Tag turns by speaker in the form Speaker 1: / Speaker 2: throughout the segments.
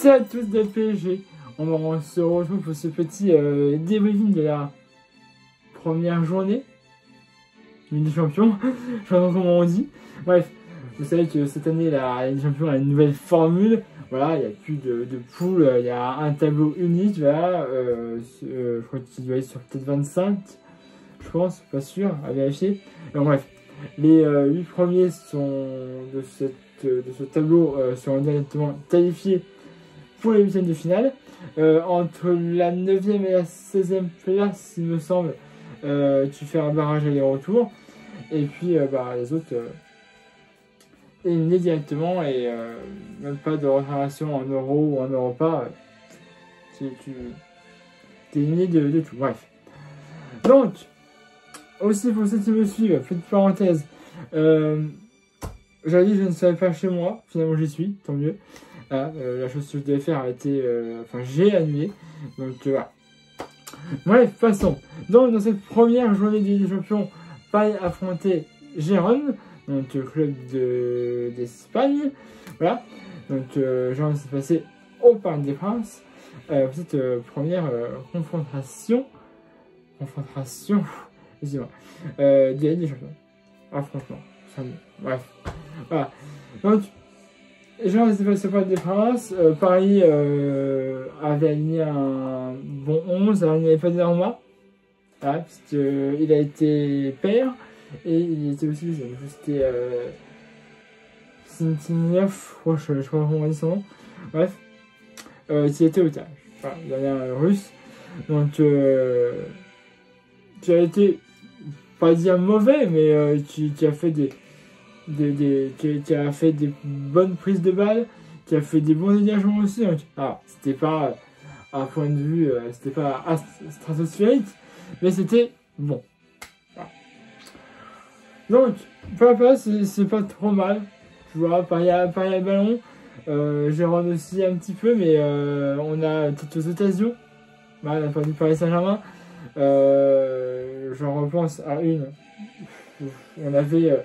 Speaker 1: Salut à tous de PSG. On se retrouve pour ce petit débriefing de la première journée Ligue des Champions. Je sais pas comment on dit. Bref, vous savez que cette année la Ligue des Champions a une nouvelle formule. Voilà, il n'y a plus de poules, il y a un tableau unique. Voilà, je crois qu'il doit être sur peut-être 25, je pense, pas sûr, à vérifier. Donc, bref, les 8 premiers de ce tableau seront directement qualifiés pour les huitièmes de finale. Entre la 9e et la 16e place, il me semble, tu fais un barrage aller-retour. Et puis les autres éliminés directement et même pas de réparation en euro ou en Europa. Tu es éliminé de tout. Bref. Donc, aussi pour ceux qui me suivent, petite parenthèse, j'avais dit que je ne serais pas chez moi, finalement j'y suis, tant mieux. La chose que je devais faire a été, j'ai annulé, donc voilà. Bref, passons. Donc dans cette première journée de Ligue des Champions, Paris affrontait Gérone, donc club d'Espagne, voilà. Donc Gérone s'est passé au Parc des Princes. Petite première confrontation, excusez-moi, de la Ligue des Champions. Affrontement, bref, voilà. Donc Gérone s'est passé au Parc des Princes. Paris avait aligné un bon 11, il n'y avait pas d'Arma, voilà, puisqu'il a été père et il était aussi deuxième. C'était Sintinov, je crois qu'on dit son nom. Bref, qui était otage. Voilà, il y avait un russe. Donc, qui a été, pas dire mauvais, mais qui a fait qui a fait des bonnes prises de balles, qui a fait des bons dégagements aussi. Donc, c'était pas à point de vue, c'était pas stratosphérique, mais c'était bon. Voilà. Donc, papa, c'est pas trop mal. Tu vois, Paris a le ballon. Gérone aussi un petit peu, mais on a quelques occasions. Voilà, on a perdu Paris Saint-Germain. J'en repense à une. On avait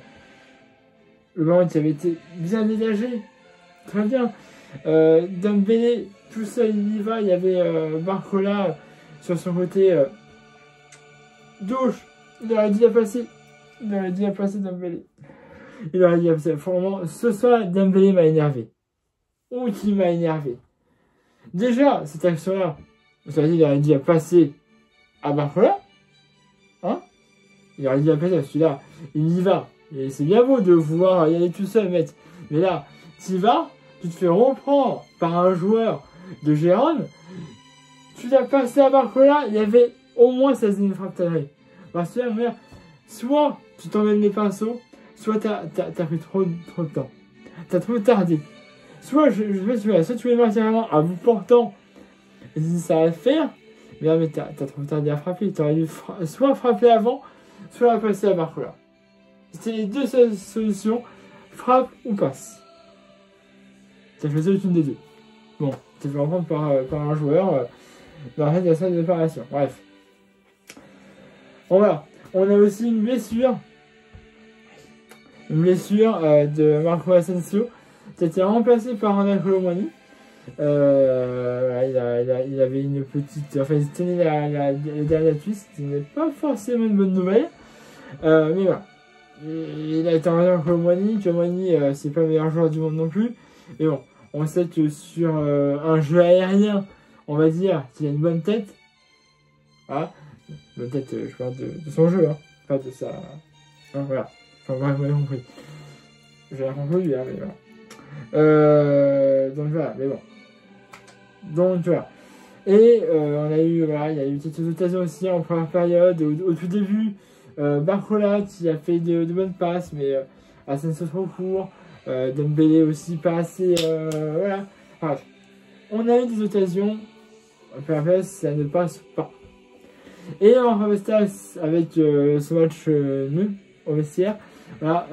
Speaker 1: le ballon qui avait été bien dégagé. Très bien. Dembélé, tout seul, il y va. Il y avait Barcola sur son côté gauche. Il aurait dû la passer. Dembélé. Il aurait dû la passer. Vraiment, ce soir, Dembélé m'a énervé. Oh, qui m'a énervé. Déjà, cette action-là, il aurait dû la passer à Barcola. Hein? Il aurait dû la passer à celui-là. Il y va. Et c'est bien beau de vouloir y aller tout seul, mais là, tu vas, tu te fais reprendre par un joueur de Gérone, tu l'as passé à Barcola, il y avait au moins 16 une frappe cadrée. Parce que là, soit tu t'emmènes les pinceaux, soit t'as pris trop de temps. T'as trop tardé. Soit, soit tu es marqué vraiment à vous portant, et si ça va le faire, mais là, t'as trop tardé à frapper. T'aurais dû soit frapper avant, soit la passer à Barcola. C'était les deux seules solutions, frappe ou passe. T'as choisi aucune des deux. Bon, tu vas reprendre par un joueur dans la salle de préparation. Bref. Bon, voilà. On a aussi une blessure. De Marco Asensio qui a été remplacé par Ronald Colomani. Il avait une petite... Enfin, il tenait la dernière twist. Ce n'est pas forcément une bonne nouvelle. Mais voilà. Il a été en avec Colomani. Colomani, c'est pas le meilleur joueur du monde non plus. Et bon, on sait que sur un jeu aérien, on va dire qu'il a une bonne tête. Voilà. Bonne tête, je parle de son jeu, hein. Pas de sa... voilà. Enfin, bref, vous avez compris. J'ai rien compris, hein, mais voilà. Donc voilà, mais bon. Donc voilà. Et on a eu, voilà, il y a eu quelques occasions aussi en première période, au tout début. Barcola qui a fait de bonnes passes, mais Asensio trop court. Dembélé aussi pas assez. Voilà. Bref. On a eu des occasions. En première ça ne passe pas. Et en Ravestas, avec ce match nul au vestiaire, voilà,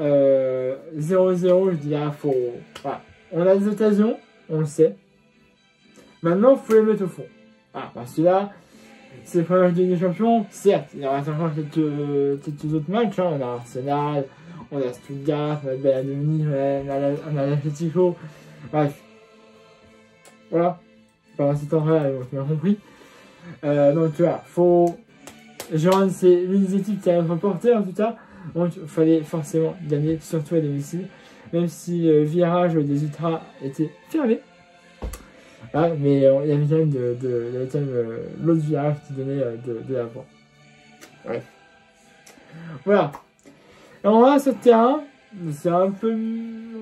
Speaker 1: 0-0, je dis, faut. Voilà. On a des occasions, on le sait. Maintenant, il faut les mettre au fond. Voilà, parce que là, c'est le premier match de Ligue des Champions. Certes, il y aura encore quelques autres matchs. Hein. On a Arsenal, on a Stuttgart, on a Bayern Munich, on a l'Atlético. Bref. Voilà. Pendant ce temps-là, tu m'as compris. Donc, tu vois, Gérone, c'est l'une des équipes qui a remporté en tout cas. Donc, il fallait forcément gagner, surtout à domicile. Même si le virage des Ultras était fermé. Ah, mais il y avait quand même, l'autre virage qui donnait de l'avant. Bref. Voilà. Et on va sur le terrain.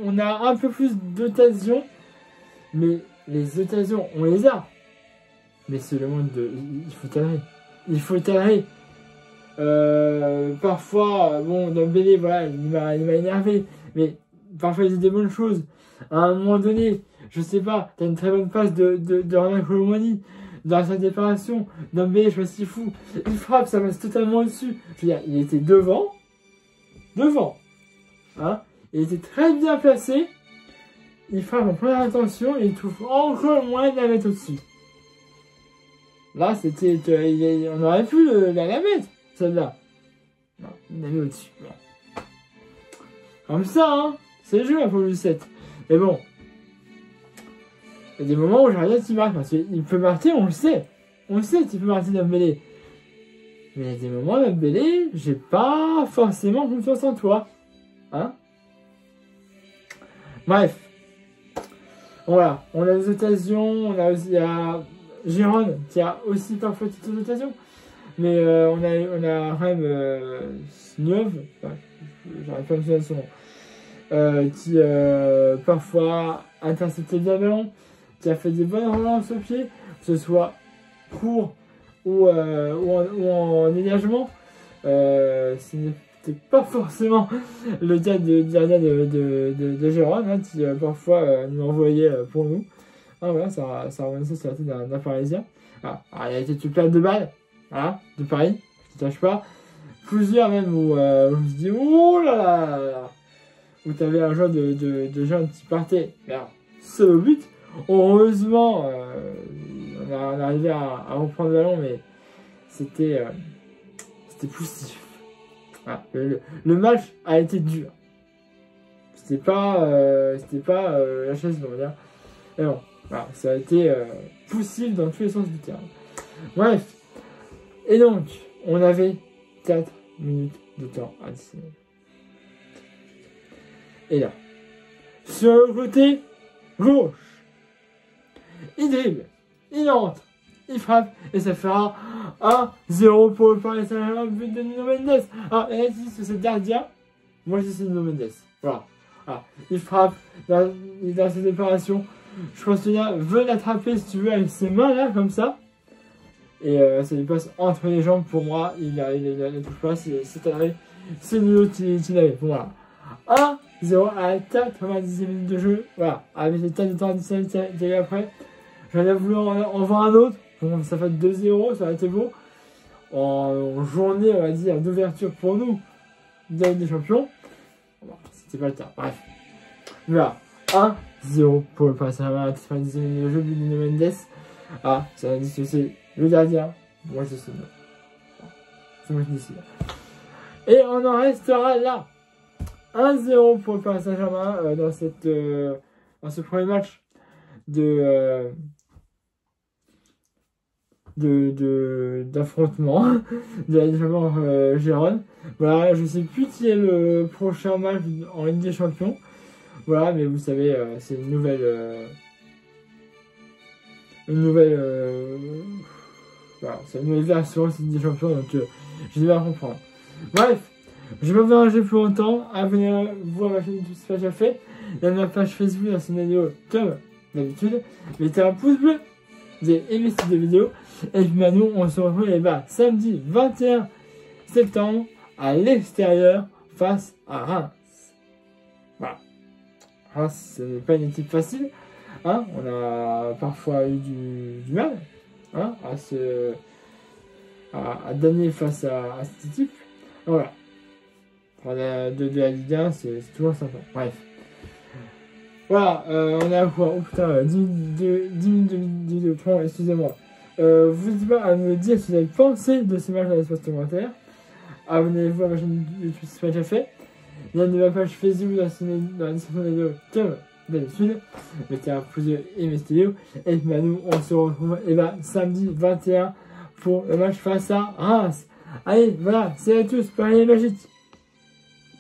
Speaker 1: On a un peu plus d'occasions. Mais les occasions, on les a. Mais c'est le monde il faut cadrer. Il faut cadrer. Parfois, bon, Dembélé, voilà, il m'a énervé. Mais parfois, il dit des bonnes choses. À un moment donné, je sais pas, t'as une très bonne passe de Ronald Colomani dans sa déparation. Dembélé, je me suis fou. Il frappe, ça passe totalement au-dessus. Je veux dire, il était devant. Hein, il était très bien placé. Il frappe en première intention et il trouve encore moins de la mettre au-dessus. Là, c'était. On aurait pu la mettre, celle-là. Non, il l'a mis au-dessus. Bon. Comme ça, hein. C'est le jeu, la Paul 7. Mais bon. Il y a des moments où j'arrive qu'il marque. Parce qu'il peut marquer, on le sait. On le sait qu'il peut marquer Dembélé. Mais il y a des moments, Dembélé, j'ai pas forcément confiance en toi. Hein? Bref. Voilà. On a des occasions. On a aussi Gérone qui a aussi parfois toutes les occasions. Mais on a quand même Sniov. J'arrive pas à me souvenir de son nom. Qui parfois interceptait bien le ballon. Qui a fait des bonnes relances au pied. Que ce soit court ou en dégagement. Ce n'était pas forcément le cas de Gérone, hein, qui parfois nous envoyait pour nous. Ah voilà, ça revenait sur la tête d'un Parisien. Ah, il a été une perte de balles, voilà, de Paris, je ne te cache pas. Plusieurs même où je me dis, oh là là, où tu avais un joueur de jeunes qui partait vers ce but. Heureusement, on est arrivé à reprendre le ballon, mais c'était poussif. Voilà. Le match a été dur. C'était pas la chaise, on va dire. Et bon, voilà, ça a été poussif dans tous les sens du terme. Bref. Et donc, on avait 4 minutes de temps additionnel. Et là, sur le côté gauche, il dribble, il entre, il frappe, et ça fera 1-0 pour le Paris Saint-Germain, but de Nuno Mendes. Ah, et là, c'est ce gardien. Moi, je dis c'est Nuno Mendes. Voilà. Ah, il frappe, il est dans cette séparation. Je pense qu'il veut l'attraper, si tu veux, avec ses mains, là, comme ça. Et ça lui passe entre les jambes. Pour moi, il ne touche pas, c'est cadré. C'est Nuno qui l'avait. Bon, voilà. 1-0 à la 90e minute de jeu. Voilà. Avec les tas de temps additionnels qu'il y a eu après. J'en ai voulu en voir un autre. Bon, ça fait 2-0, ça aurait été beau. En journée, on va dire, d'ouverture pour nous, de la Ligue des Champions. Bon, c'était pas le cas. Bref. Voilà. 1-0 pour le Paris Saint-Germain à la 90e minute de jeu, but de Nuno Mendes. Ah, ça indique que c'est le gardien. Moi, je sais non. C'est moi qui décide. Et on en restera là. 1-0 pour le Paris Saint-Germain dans ce premier match d'affrontement de la Ligue des Champions Gérone. Voilà, je sais plus qui est le prochain match en Ligue des Champions. Voilà, mais vous savez, c'est une nouvelle voilà, c'est une nouvelle version de Ligue des Champions, donc je vais à comprendre. Bref, je vais pas vous arranger plus longtemps. Abonnez-vous à ma chaîne YouTube, c'est pas déjà fait. Il y a ma page Facebook dans cette vidéo comme d'habitude. Mettez un pouce bleu. Vous avez aimé cette vidéo. Et puis nous, on se retrouve samedi 21 septembre à l'extérieur face à Reims. Voilà. Reims, ce n'est pas une équipe facile. Hein, on a parfois eu du mal, hein, à gagner face à cette équipe. Voilà. De la Ligue 1, c'est toujours sympa. Bref. Voilà, on a quoi? Oh putain, 10 minutes de vidéo, excusez-moi. Vous n'hésitez pas à me dire ce que vous avez pensé de ce match dans l'espace commentaire. Abonnez-vous à ma chaîne YouTube si ce n'est pas déjà fait. Il y a ma page Facebook dans la description de la vidéo comme d'habitude. Mettez un pouce bleu et mettez vidéo. Et bah, nous, on se retrouve samedi 21 pour le match face à Reims. Allez, voilà, c'est à tous pour les magiques.